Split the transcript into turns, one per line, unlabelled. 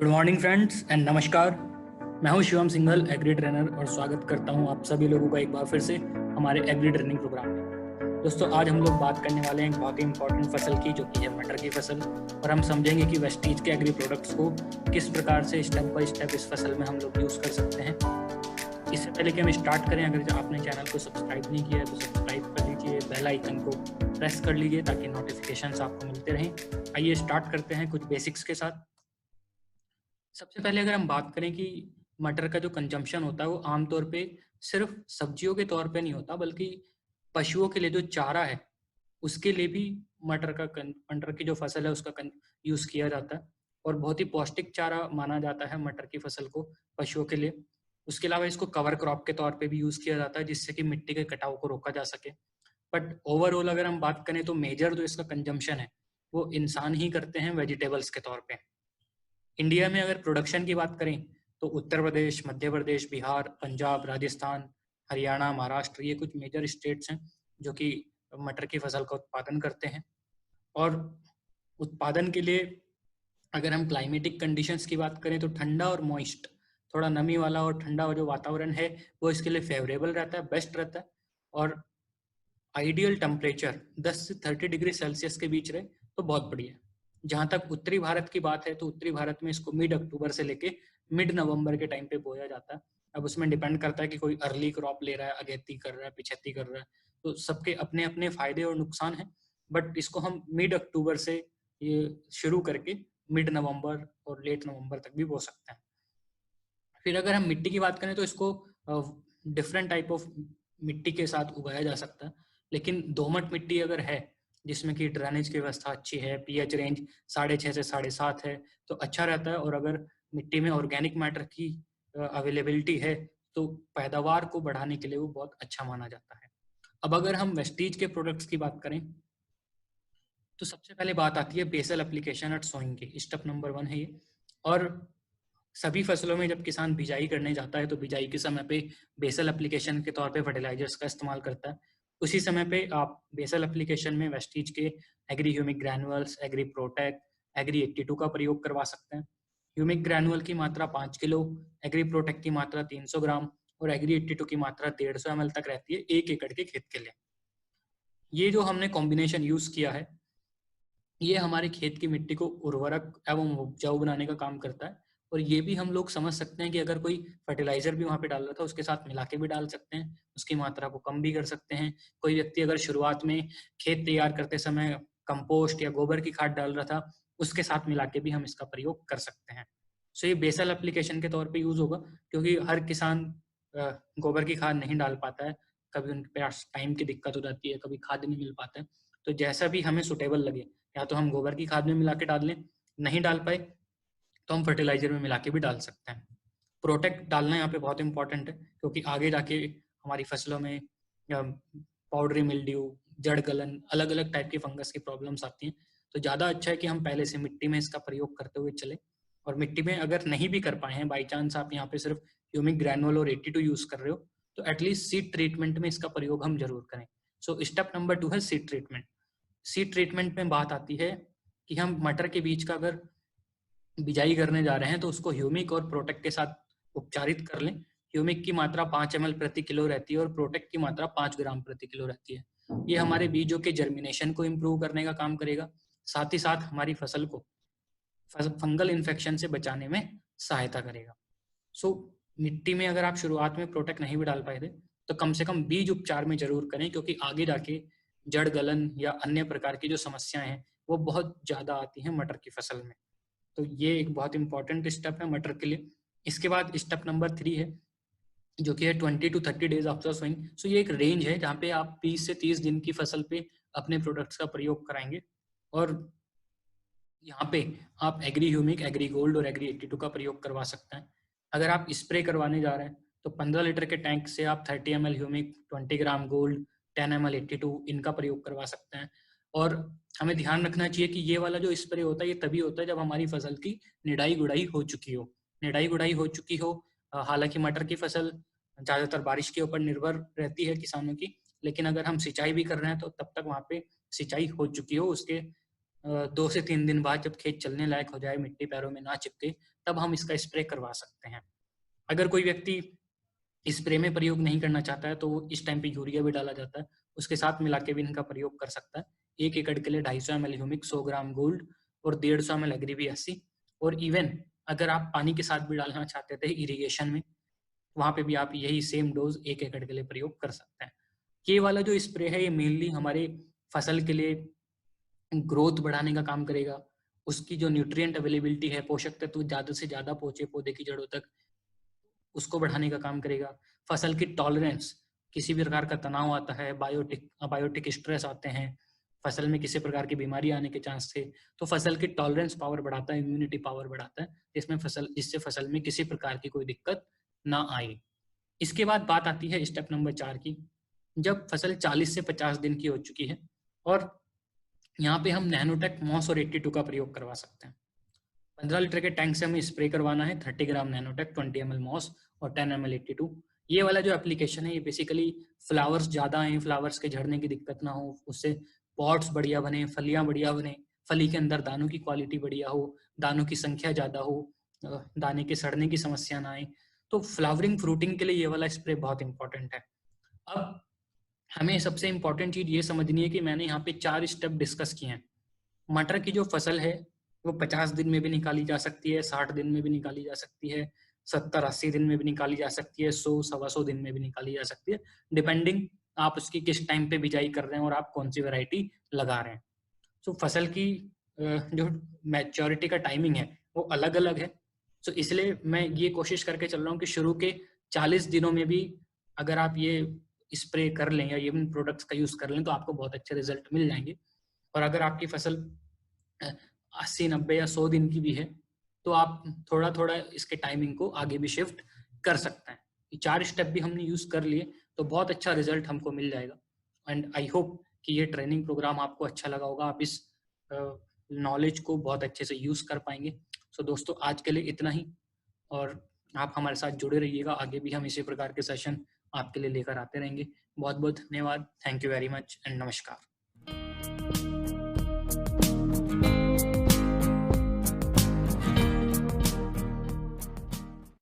Good morning friends and नमस्कार। मैं हूं शिवम सिंघल, एग्री ट्रेनर, और स्वागत करता हूं आप सभी लोगों का एक बार फिर से हमारे एग्री ट्रेनिंग प्रोग्राम में। दोस्तों, आज हम लोग बात करने वाले हैं एक बहुत ही इंपॉर्टेंट फसल की, जो कि है मटर की फसल। और हम समझेंगे कि वेस्टीज के एग्री प्रोडक्ट्स को किस प्रकार से स्टेप बाय स्टेप इस फसल में हम लोग यूज़ कर सकते हैं। इससे पहले कि हम स्टार्ट करें, अगर आपने चैनल को सब्सक्राइब नहीं किया है तो सब्सक्राइब कर लीजिए, बेल आइकन को प्रेस कर लीजिए ताकि नोटिफिकेशंस आपको मिलते रहें। आइए स्टार्ट करते हैं कुछ बेसिक्स के साथ। सबसे पहले अगर हम बात करें कि मटर का जो कंजम्पशन होता है वो आमतौर पे सिर्फ सब्जियों के तौर पे नहीं होता, बल्कि पशुओं के लिए जो चारा है उसके लिए भी मटर की जो फसल है उसका यूज़ किया जाता है। और बहुत ही पौष्टिक चारा माना जाता है मटर की फसल को पशुओं के लिए। उसके अलावा इसको कवर क्रॉप के तौर पे भी यूज़ किया जाता है, जिससे कि मिट्टी के कटाव को रोका जा सके। बट ओवरऑल अगर हम बात करें तो मेजर जो इसका कंजम्पशन है वो इंसान ही करते हैं वेजिटेबल्स के तौर पे। इंडिया में अगर प्रोडक्शन की बात करें तो उत्तर प्रदेश, मध्य प्रदेश, बिहार, पंजाब, राजस्थान, हरियाणा, महाराष्ट्र, ये कुछ मेजर स्टेट्स हैं जो कि मटर की फसल का उत्पादन करते हैं। और उत्पादन के लिए अगर हम क्लाइमेटिक कंडीशंस की बात करें तो ठंडा और मॉइस्ट, थोड़ा नमी वाला और ठंडा जो वातावरण है वो इसके लिए फेवरेबल रहता है, बेस्ट रहता है। और आइडियल टेम्परेचर 10 से 30 डिग्री सेल्सियस के बीच रहे तो बहुत बढ़िया है। जहाँ तक उत्तरी भारत की बात है तो उत्तरी भारत में इसको मिड अक्टूबर से लेके मिड नवंबर के टाइम पे बोया जाता है। अब उसमें डिपेंड करता है कि कोई अर्ली क्रॉप ले रहा है, अगेती कर रहा है, पिछेती कर रहा है, तो सबके अपने अपने फायदे और नुकसान हैं। बट इसको हम मिड अक्टूबर से ये शुरू करके मिड नवंबर और लेट नवंबर तक भी बो सकते हैं। फिर अगर हम मिट्टी की बात करें तो इसको डिफरेंट टाइप ऑफ मिट्टी के साथ उगाया जा सकता है। लेकिन दोमट मिट्टी अगर है जिसमें कि ड्रेनेज की व्यवस्था अच्छी है, पीएच रेंज 6.5 से 7.5 है, तो अच्छा रहता है। और अगर मिट्टी में ऑर्गेनिक मैटर की अवेलेबिलिटी है तो पैदावार को बढ़ाने के लिए वो बहुत अच्छा माना जाता है। अब अगर हम वेस्टीज के प्रोडक्ट्स की बात करें तो सबसे पहले बात आती है बेसल एप्लीकेशन एट सोइंग की। स्टेप नंबर 1 है ये। और सभी फसलों में जब किसान बिजाई करने जाता है तो बिजाई के समय पे बेसल एप्लीकेशन के तौर पे फर्टिलाइजर्स का इस्तेमाल करता है। उसी समय पे आप बेसल एप्लीकेशन में वेस्टीज के agri humic granules, agri protect, agri 82 का प्रयोग करवा सकते हैं। ह्यूमिक ग्रैनुअल की मात्रा 5 किलो, एग्री प्रोटेक्ट की मात्रा 300 ग्राम और एग्री 82 की मात्रा 150 ml तक रहती है 1 एकड़ के खेत के लिए। ये जो हमने कॉम्बिनेशन यूज किया है ये हमारे खेत की मिट्टी को उर्वरक एवं उपजाऊ बनाने का काम करता है। और ये भी हम लोग समझ सकते हैं कि अगर कोई फर्टिलाइजर भी वहाँ पे डाल रहा था उसके साथ मिला के भी डाल सकते हैं, उसकी मात्रा को कम भी कर सकते हैं। कोई व्यक्ति अगर शुरुआत में खेत तैयार करते समय कंपोस्ट या गोबर की खाद डाल रहा था उसके साथ मिला के भी हम इसका प्रयोग कर सकते हैं। सो ये बेसल एप्लीकेशन के तौर पर यूज होगा, क्योंकि हर किसान गोबर की खाद नहीं डाल पाता है। कभी उनके पास टाइम की दिक्कत हो जाती है, कभी खाद नहीं मिल पाता है। तो जैसा भी हमें सुटेबल लगे, या तो हम गोबर की खाद में मिला के डाल लें, नहीं डाल पाए तो हम फर्टिलाइजर में मिला के भी डाल सकते हैं। प्रोटेक्ट डालना यहाँ पे बहुत इंपॉर्टेंट है, क्योंकि आगे जाके हमारी फसलों में पाउडरी मिल्ड्यू, जड़ गलन, अलग अलग टाइप की फंगस की प्रॉब्लम्स आती हैं। तो ज़्यादा अच्छा है कि हम पहले से मिट्टी में इसका प्रयोग करते हुए चले। और मिट्टी में अगर नहीं भी कर पाए हैं, बाई चांस आप यहाँ पे सिर्फ ह्यूमिक ग्रैनुअल और 82 यूज कर रहे हो, तो एटलीस्ट सीड ट्रीटमेंट में इसका प्रयोग हम जरूर करें। सो स्टेप नंबर 2 है सीड ट्रीटमेंट। सीड ट्रीटमेंट में बात आती है कि हम मटर के बीज का अगर बिजाई करने जा रहे हैं तो उसको ह्यूमिक और प्रोटेक्ट के साथ उपचारित कर लें। ह्यूमिक की मात्रा 5 ml प्रति किलो रहती है और प्रोटेक्ट की मात्रा 5 ग्राम प्रति किलो रहती है। ये हमारे बीजों के जर्मिनेशन को इम्प्रूव करने का काम करेगा, साथ ही साथ हमारी फसल को फंगल इन्फेक्शन से बचाने में सहायता करेगा। सो मिट्टी में अगर आप शुरुआत में प्रोटेक्ट नहीं भी डाल पाए थे तो कम से कम बीज उपचार में जरूर करें, क्योंकि आगे जाके जड़ गलन या अन्य प्रकार की जो समस्याएं हैं वो बहुत ज्यादा आती हैं मटर की फसल में। तो ये एक बहुत इंपॉर्टेंट स्टेप है मटर के लिए। इसके बाद स्टेप नंबर 3 है, जो कि है 20 to 30 डेज आफ्टर सोइंग। सो ये एक रेंज है जहाँ पे आप 20 से 30 दिन की फसल पे अपने प्रोडक्ट्स का प्रयोग कराएंगे। और यहाँ पे आप एग्री ह्यूमिक, एग्री गोल्ड और एग्री 82 का प्रयोग करवा सकते हैं। अगर आप स्प्रे करवाने जा रहे हैं तो 15 लीटर के टैंक से आप 30 ml humic, 20 gram gold, 10 ml 82 इनका प्रयोग करवा सकते हैं। और हमें ध्यान रखना चाहिए कि ये वाला जो स्प्रे होता है ये तभी होता है जब हमारी फसल की निडाई गुड़ाई हो चुकी हो। निडाई गुड़ाई हो चुकी हो, हालांकि मटर की फसल ज़्यादातर बारिश के ऊपर निर्भर रहती है किसानों की, लेकिन अगर हम सिंचाई भी कर रहे हैं तो तब तक वहाँ पे सिंचाई हो चुकी हो, उसके 2 से 3 दिन बाद जब खेत चलने लायक हो जाए, मिट्टी पैरों में ना चिपके, तब हम इसका स्प्रे करवा सकते हैं। अगर कोई व्यक्ति स्प्रे में प्रयोग नहीं करना चाहता है तो इस टाइम पे यूरिया भी डाला जाता है, उसके साथ मिला के भी इनका प्रयोग कर सकता है। 1 एकड़ के लिए 250 ml ह्यूमिक, 100 ग्राम गोल्ड और 150 ml एग्री 80। और इवन अगर आप पानी के साथ भी डालना चाहते थे इरिगेशन में, वहाँ पे भी आप यही सेम डोज 1 एकड़ के लिए प्रयोग कर सकते हैं। ये वाला जो स्प्रे है ये मेनली हमारे फसल के लिए ग्रोथ बढ़ाने का काम करेगा। उसकी जो न्यूट्रिएंट अवेलेबिलिटी है, पोषक तत्व ज़्यादा से ज़्यादा पहुँचे पौधे की जड़ों तक, उसको बढ़ाने का काम करेगा। फसल की टॉलरेंस, किसी भी प्रकार का तनाव आता है, बायोटिक स्ट्रेस आते हैं, फसल में किसी प्रकार की बीमारी आने के चांस थे, तो फसल की टॉलरेंस पावर बढ़ाता है, इम्यूनिटी पावर बढ़ाता है, जिससे फसल में किसी प्रकार की कोई दिक्कत ना आए। इसके बाद बात आती है स्टेप नंबर 4 की, जब फसल 40 से 50 दिन की हो चुकी है और यहाँ पे हम नैनोटेक मॉस और 82 का प्रयोग करवा सकते हैं। 15 लीटर के टैंक से हमें स्प्रे करवाना है 30 ग्राम नैनोटेक, 20 ml मॉस और 10 ml 82। ये वाला जो एप्लीकेशन है ये बेसिकली फ्लावर्स ज़्यादा आए, फ्लावर्स के झड़ने की दिक्कत ना हो, उससे पॉट्स बढ़िया बने, फलियाँ बढ़िया बने, फली के अंदर दानों की क्वालिटी बढ़िया हो, दानों की संख्या ज़्यादा हो, दाने के सड़ने की समस्या ना आए। तो फ्लावरिंग फ्रूटिंग के लिए ये वाला स्प्रे बहुत इंपॉर्टेंट है। अब हमें सबसे इंपॉर्टेंट चीज़ ये समझनी है कि मैंने यहाँ पे 4 स्टेप डिस्कस किए हैं। मटर की जो फसल है वो 50 दिन में भी निकाली जा सकती है, 60 दिन में भी निकाली जा सकती है, 70-80 दिन में भी निकाली जा सकती है, 100-125 दिन में भी निकाली जा सकती है, डिपेंडिंग आप उसकी किस टाइम पे बिजाई कर रहे हैं और आप कौन सी वैरायटी लगा रहे हैं। सो फसल की जो मैच्योरिटी का टाइमिंग है वो अलग अलग है। सो इसलिए मैं ये कोशिश करके चल रहा हूँ कि शुरू के 40 दिनों में भी अगर आप ये स्प्रे कर लें या इन प्रोडक्ट्स का यूज़ कर लें तो आपको बहुत अच्छे रिजल्ट मिल जाएंगे। और अगर आपकी फसल 80-90 या 100 दिन की भी है तो आप थोड़ा थोड़ा इसके टाइमिंग को आगे भी शिफ्ट कर सकते हैं। ये 4 स्टेप भी हमने यूज़ कर लिए तो बहुत अच्छा रिजल्ट हमको मिल जाएगा। एंड आई होप कि ये ट्रेनिंग प्रोग्राम आपको अच्छा लगा होगा, आप इस नॉलेज को बहुत अच्छे से यूज़ कर पाएंगे। सो दोस्तों आज के लिए इतना ही, और आप हमारे साथ जुड़े रहिएगा, आगे भी हम इसी प्रकार के सेशन आपके लिए लेकर आते रहेंगे। बहुत बहुत धन्यवाद। Thank you very much and नमस्कार।